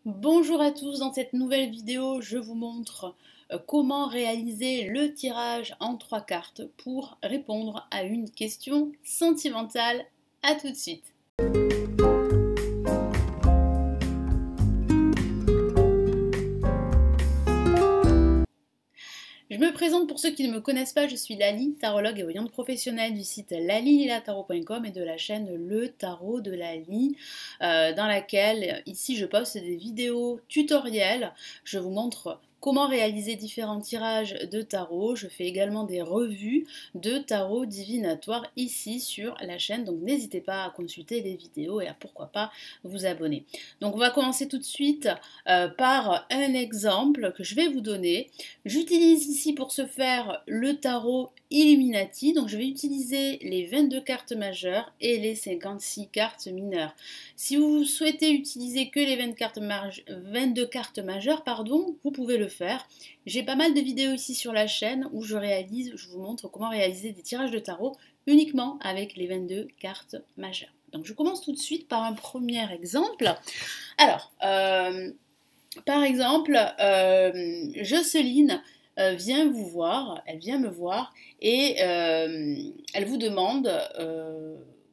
Bonjour à tous, dans cette nouvelle vidéo, je vous montre comment réaliser le tirage en 3 cartes pour répondre à une question sentimentale. A tout de suite. Je me présente pour ceux qui ne me connaissent pas, je suis Lali, tarologue et voyante professionnelle du site lalililatarot.com et de la chaîne Le Tarot de Lali, dans laquelle ici je poste des vidéos tutoriels. Je vous montre comment réaliser différents tirages de tarot. Je fais également des revues de tarot divinatoire ici sur la chaîne, donc n'hésitez pas à consulter les vidéos et à pourquoi pas vous abonner. Donc on va commencer tout de suite par un exemple que je vais vous donner. J'utilise ici pour ce faire le tarot Illuminati, donc je vais utiliser les 22 cartes majeures et les 56 cartes mineures. Si vous souhaitez utiliser que les 22 cartes majeures, vous pouvez le faire. J'ai pas mal de vidéos ici sur la chaîne où je vous montre comment réaliser des tirages de tarot uniquement avec les 22 cartes majeures. Donc je commence tout de suite par un premier exemple. Alors, par exemple, Jocelyne vient vous voir, elle vient me voir et elle vous demande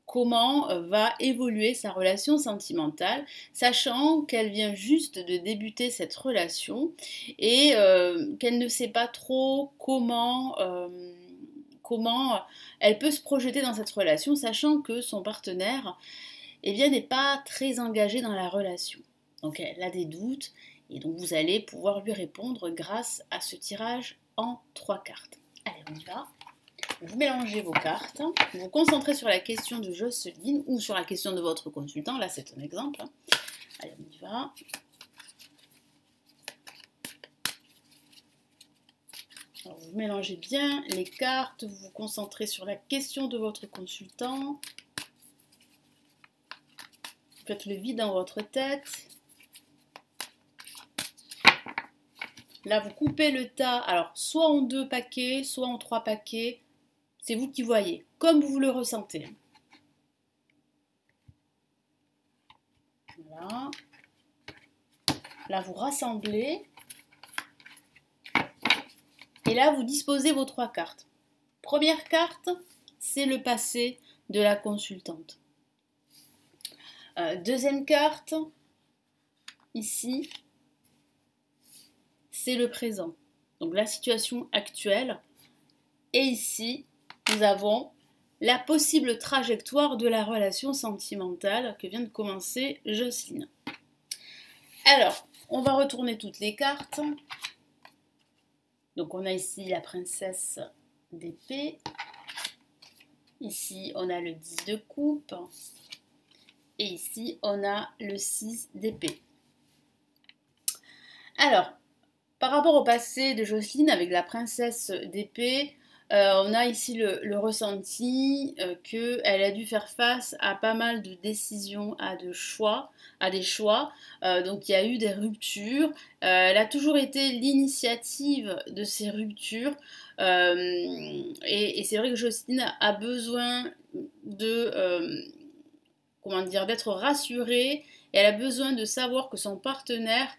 comment va évoluer sa relation sentimentale, sachant qu'elle vient juste de débuter cette relation et qu'elle ne sait pas trop comment elle peut se projeter dans cette relation, sachant que son partenaire n'est pas très engagé dans la relation. Donc elle a des doutes et donc vous allez pouvoir lui répondre grâce à ce tirage en 3 cartes. Allez, on y va. Vous mélangez vos cartes, vous vous concentrez sur la question de Jocelyne ou sur la question de votre consultant, là c'est un exemple. Allez, on y va. Alors, vous mélangez bien les cartes, vous vous concentrez sur la question de votre consultant. Faites le vide dans votre tête. Là, vous coupez le tas, alors soit en 2 paquets, soit en 3 paquets. C'est vous qui voyez, comme vous le ressentez. Voilà. Là, vous rassemblez. Et là, vous disposez vos 3 cartes. Première carte, c'est le passé de la consultante. Deuxième carte, ici, c'est le présent. Donc la situation actuelle. Et ici, nous avons la possible trajectoire de la relation sentimentale que vient de commencer Jocelyne. Alors, on va retourner toutes les cartes. Donc on a ici la princesse d'épée. Ici, on a le 10 de coupe. Et ici, on a le 6 d'épée. Alors, par rapport au passé de Jocelyne avec la princesse d'épée, on a ici le ressenti qu'elle a dû faire face à pas mal de décisions, à des choix. Donc il y a eu des ruptures. Elle a toujours été l'initiative de ces ruptures. Et c'est vrai que Jocelyne a besoin d'être rassurée. Et elle a besoin de savoir que son partenaire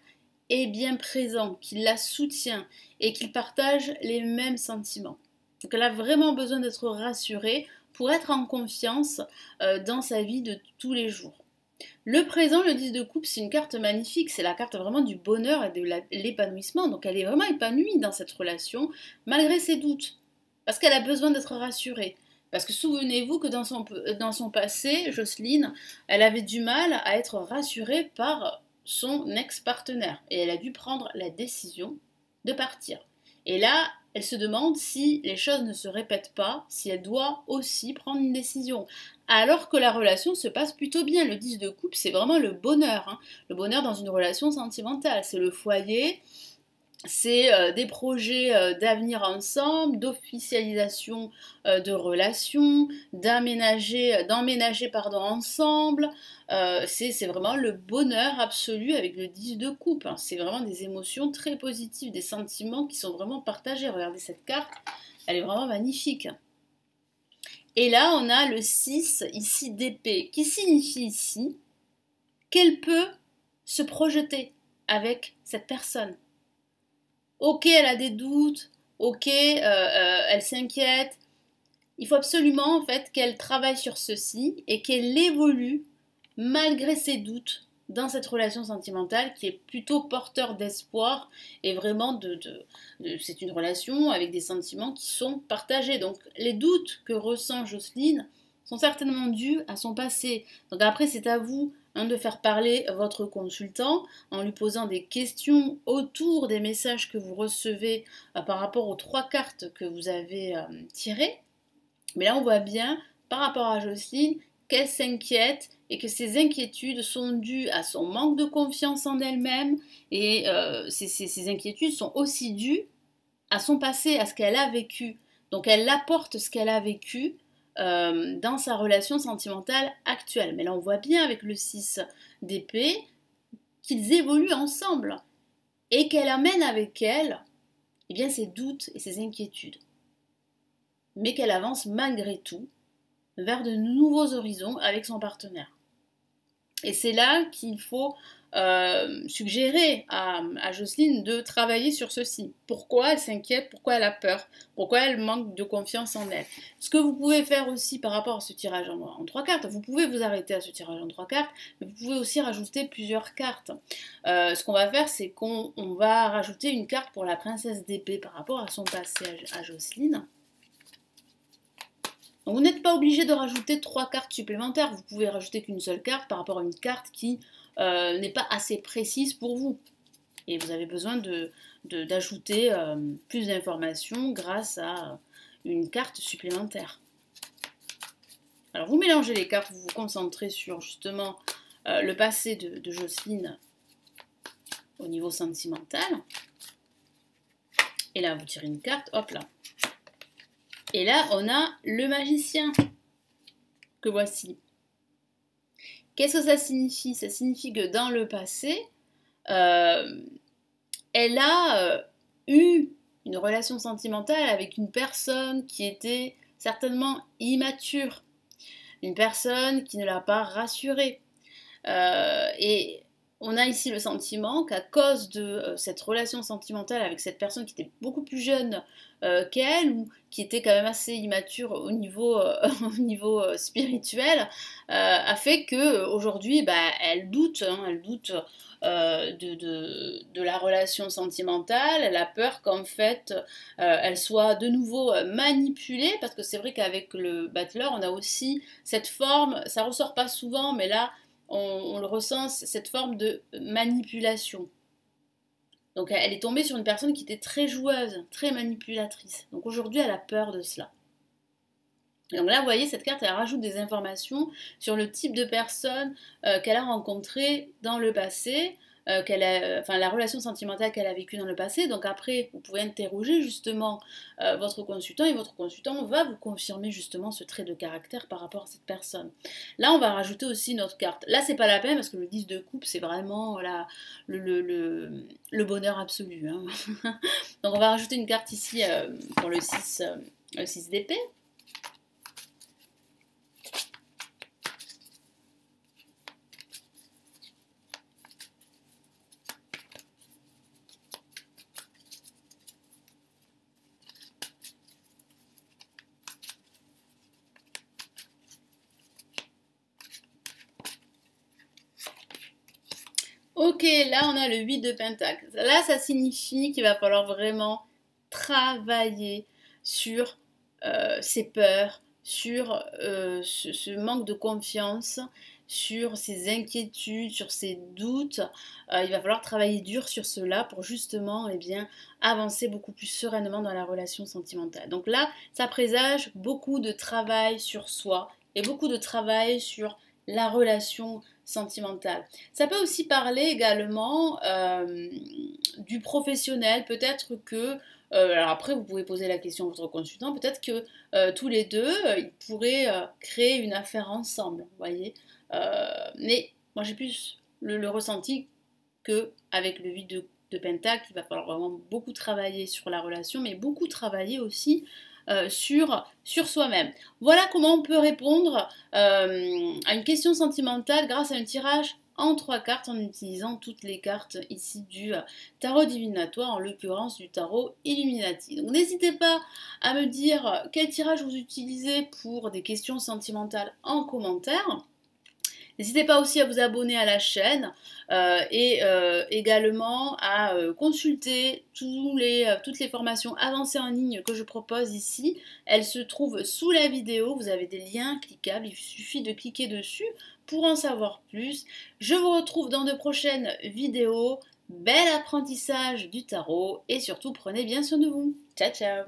est bien présent, qu'il la soutient et qu'il partage les mêmes sentiments. Donc elle a vraiment besoin d'être rassurée pour être en confiance dans sa vie de tous les jours. Le présent, le 10 de coupe, c'est une carte magnifique, c'est la carte vraiment du bonheur et de l'épanouissement, donc elle est vraiment épanouie dans cette relation, malgré ses doutes, parce qu'elle a besoin d'être rassurée. Parce que souvenez-vous que dans son passé, Jocelyne, elle avait du mal à être rassurée par son ex-partenaire, et elle a dû prendre la décision de partir. Et là, elle se demande si les choses ne se répètent pas, si elle doit aussi prendre une décision. Alors que la relation se passe plutôt bien. Le 10 de coupe, c'est vraiment le bonheur. Hein. Le bonheur dans une relation sentimentale. C'est le foyer, c'est des projets d'avenir ensemble, d'officialisation de relations, d'emménager ensemble. C'est vraiment le bonheur absolu avec le 10 de coupe. Hein. C'est vraiment des émotions très positives, des sentiments qui sont vraiment partagés. Regardez cette carte, elle est vraiment magnifique. Et là, on a le 6 ici d'épée, qui signifie ici qu'elle peut se projeter. avec cette personne. Ok, elle a des doutes, ok, elle s'inquiète. Il faut absolument en fait qu'elle travaille sur ceci et qu'elle évolue malgré ses doutes dans cette relation sentimentale qui est plutôt porteur d'espoir et vraiment c'est une relation avec des sentiments qui sont partagés. Donc les doutes que ressent Jocelyne sont certainement dus à son passé. Donc après c'est à vous de faire parler votre consultant en lui posant des questions autour des messages que vous recevez par rapport aux 3 cartes que vous avez tirées. Mais là on voit bien par rapport à Jocelyne qu'elle s'inquiète et que ces inquiétudes sont dues à son manque de confiance en elle-même et ces inquiétudes sont aussi dues à son passé, à ce qu'elle a vécu. Donc elle apporte ce qu'elle a vécu dans sa relation sentimentale actuelle. Mais là on voit bien avec le 6 d'épée qu'ils évoluent ensemble et qu'elle amène avec elle eh bien, ses doutes et ses inquiétudes. Mais qu'elle avance malgré tout vers de nouveaux horizons avec son partenaire. Et c'est là qu'il faut suggérer à Jocelyne de travailler sur ceci. Pourquoi elle s'inquiète, pourquoi elle a peur, pourquoi elle manque de confiance en elle. Ce que vous pouvez faire aussi par rapport à ce tirage en 3 cartes, vous pouvez vous arrêter à ce tirage en 3 cartes, mais vous pouvez aussi rajouter plusieurs cartes. Ce qu'on va faire, c'est qu'on va rajouter une carte pour la princesse d'épée par rapport à son passé à Jocelyne. Donc vous n'êtes pas obligé de rajouter 3 cartes supplémentaires, vous pouvez rajouter qu'une seule carte par rapport à une carte qui n'est pas assez précise pour vous. Et vous avez besoin d'ajouter plus d'informations grâce à une carte supplémentaire. Alors vous mélangez les cartes, vous vous concentrez sur justement le passé de Jocelyne au niveau sentimental. Et là vous tirez une carte, hop là. Et là, on a le magicien que voici. Qu'est-ce que ça signifie? Ça signifie que dans le passé, elle a eu une relation sentimentale avec une personne qui était certainement immature, une personne qui ne l'a pas rassurée. Et on a ici le sentiment qu'à cause de cette relation sentimentale avec cette personne qui était beaucoup plus jeune qu'elle, ou qui était quand même assez immature au niveau, au niveau spirituel, a fait qu'aujourd'hui, elle doute, elle doute de la relation sentimentale, elle a peur qu'en fait elle soit de nouveau manipulée, parce que c'est vrai qu'avec le battleur, on a aussi cette forme, ça ressort pas souvent, mais là, on le ressent, cette forme de manipulation. Donc elle est tombée sur une personne qui était très joueuse, très manipulatrice. Donc aujourd'hui, elle a peur de cela. Et donc là, vous voyez, cette carte, elle rajoute des informations sur le type de personne qu'elle a rencontrée dans le passé, la relation sentimentale qu'elle a vécue dans le passé. Donc après, vous pouvez interroger justement votre consultant et votre consultant va vous confirmer justement ce trait de caractère par rapport à cette personne. Là, on va rajouter aussi une autre carte. Là, c'est pas la peine parce que le 10 de coupe, c'est vraiment voilà, le bonheur absolu. Hein. Donc on va rajouter une carte ici pour le 6 d'épée. Ok, là on a le 8 de pentacle. Là, ça signifie qu'il va falloir vraiment travailler sur ses peurs, sur ce manque de confiance, sur ses inquiétudes, sur ses doutes. Il va falloir travailler dur sur cela pour justement avancer beaucoup plus sereinement dans la relation sentimentale. Donc là, ça présage beaucoup de travail sur soi et beaucoup de travail sur la relation sentimentale. Ça peut aussi parler également du professionnel. Peut-être que, alors après vous pouvez poser la question à votre consultant, peut-être que tous les deux, ils pourraient créer une affaire ensemble, vous voyez. Mais moi j'ai plus le ressenti qu'avec le 8 de pentacle, il va falloir vraiment beaucoup travailler sur la relation, mais beaucoup travailler aussi sur soi-même. Voilà comment on peut répondre à une question sentimentale grâce à un tirage en 3 cartes en utilisant toutes les cartes ici du tarot divinatoire, en l'occurrence du tarot Illuminati. Donc n'hésitez pas à me dire quel tirage vous utilisez pour des questions sentimentales en commentaire. N'hésitez pas aussi à vous abonner à la chaîne et également à consulter toutes les formations avancées en ligne que je propose ici. Elles se trouvent sous la vidéo, vous avez des liens cliquables, il suffit de cliquer dessus pour en savoir plus. Je vous retrouve dans de prochaines vidéos. Bel apprentissage du tarot et surtout prenez bien soin de vous. Ciao ciao!